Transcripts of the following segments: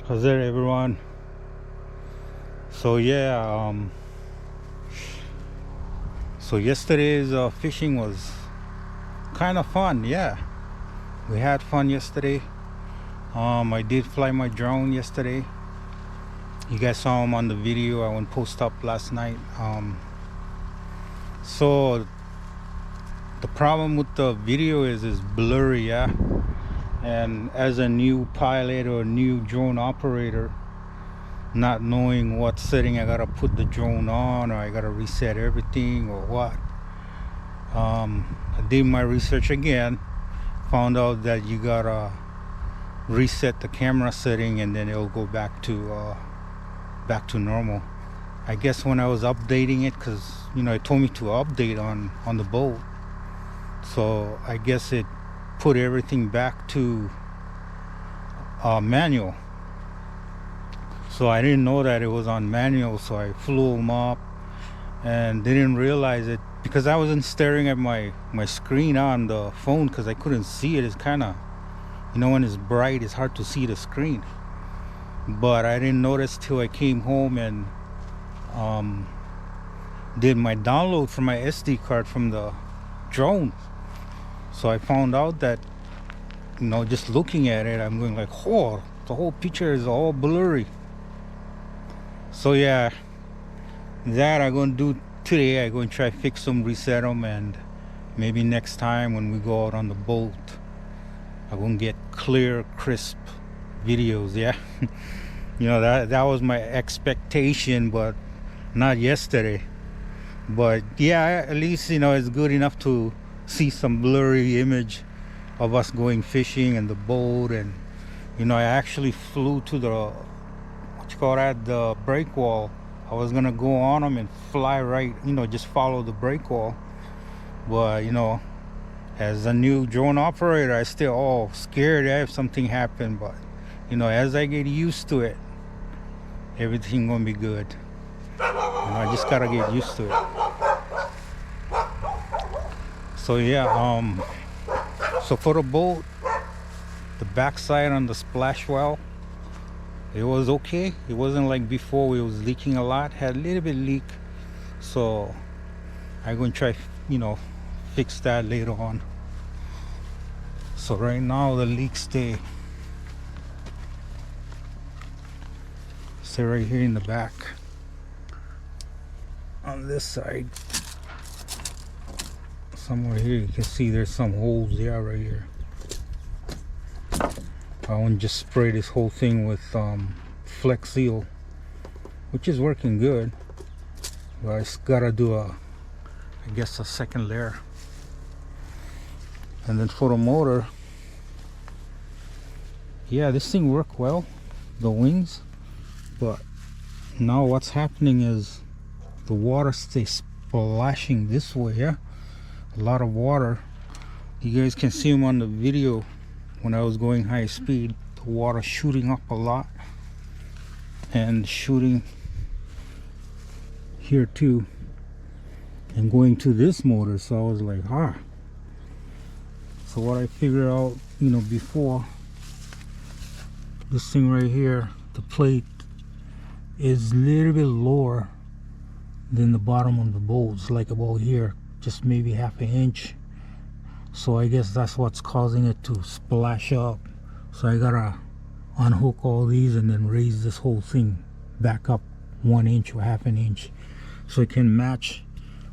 How's there, everyone? So yeah, so yesterday's fishing was kind of fun. Yeah, we had fun yesterday. I did fly my drone yesterday. You guys saw him on the video I went post up last night. So the problem with the video is it's blurry, yeah. And as a new pilot or new drone operator, not knowing what setting I gotta put the drone on, or I gotta reset everything, or what. I did my research again, found out that you gotta reset the camera setting and then it'll go back to normal. I guess when I was updating it, because it told me to update on the boat, so I guess it put everything back to manual. So I didn't know that it was on manual, so I flew them up and didn't realize it because I wasn't staring at my screen on the phone because I couldn't see it. It's kind of, when it's bright, it's hard to see the screen. But I didn't notice till I came home and did my download from my SD card from the drone. So I found out that, just looking at it, I'm going like, oh, the whole picture is all blurry. So yeah, that I'm going to do today. I'm going to try to fix them, reset them, and maybe next time when we go out on the boat, I'm going to get clear, crisp videos, yeah. That was my expectation, but not yesterday. But yeah, at least, it's good enough to see some blurry image of us going fishing and the boat. And, I actually flew to the the break wall. I was gonna go on them and fly right, just follow the break wall. But as a new drone operator, I still all scared if something happened. But as I get used to it, everything gonna be good. I just gotta get used to it. So yeah, so for the boat, the backside on the splash well, it was okay. It wasn't like before, it was leaking a lot, had a little bit leak. So I'm going to try, fix that later on. So right now the leaks stay right here in the back. On this side, somewhere here, you can see there's some holes there right here. I want to just spray this whole thing with Flex Seal, which is working good, but I just gotta do I guess a second layer. And then for the motor, yeah, this thing worked well, the wings, but now what's happening is the water stays splashing this way. Yeah, a lot of water. You guys can see them on the video. When I was going high speed, the water shooting up a lot and shooting here too and going to this motor. So I was like, so what I figured out, before, this thing right here, the plate is a little bit lower than the bottom of the bolt. It's like about here, just maybe half an inch. So I guess that's what's causing it to splash up. So I gotta unhook all these and then raise this whole thing back up 1 inch or half an inch so it can match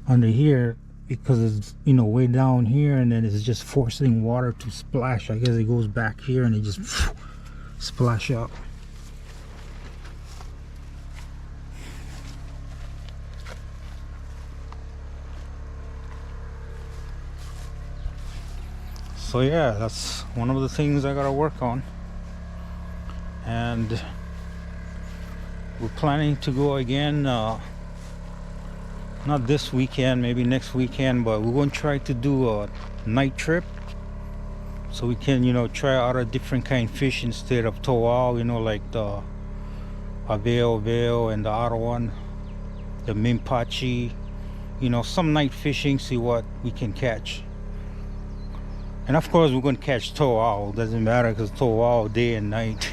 under here, because it's way down here, and then it's just forcing water to splash. I guess it goes back here and it just splash up. So yeah, that's one of the things I gotta work on. And we're planning to go again, not this weekend, maybe next weekend, but we're going to try to do a night trip so we can try out a different kind of fish instead of towal, like the Aveo and the other one, the Mimpachi, some night fishing, see what we can catch. And of course we're going to catch towal. Doesn't matter, because towal day and night.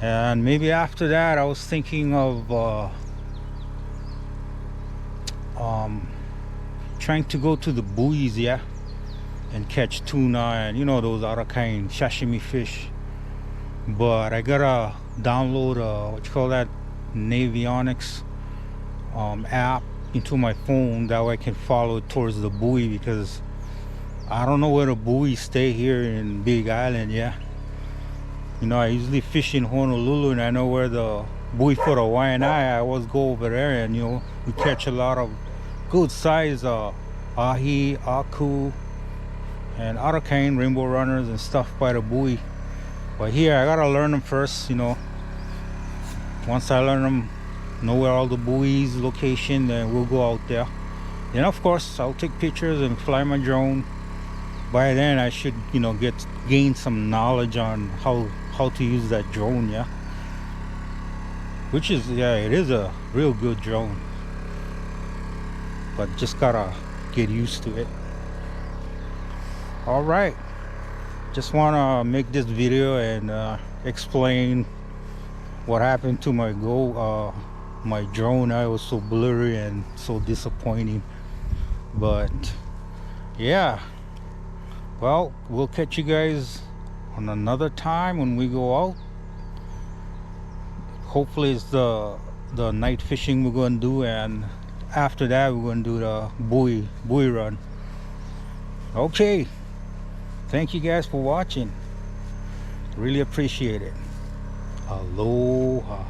And maybe after that I was thinking of trying to go to the buoys, yeah, and catch tuna and those other kind sashimi fish. But I gotta download what you call that, Navionics app into my phone, that way I can follow it towards the buoy, because I don't know where the buoys stay here in Big Island. Yeah, I usually fish in Honolulu, and I know where the buoy for the Waianae. I always go over there, and we catch a lot of good size ahi, aku, and other kind rainbow runners and stuff by the buoy. But here I gotta learn them first. Once I learn them, know where all the buoys location, then we'll go out there. Then of course I'll take pictures and fly my drone. By then I should gain some knowledge on how to use that drone, yeah, which is, yeah, it is a real good drone, but just gotta get used to it. All right, just want to make this video and explain what happened to my my drone. I was so blurry and so disappointing, but yeah, well, we'll catch you guys on another time when we go out. Hopefully it's the night fishing we're going to do, and after that we're going to do the buoy run. Okay, thank you guys for watching, really appreciate it. Aloha.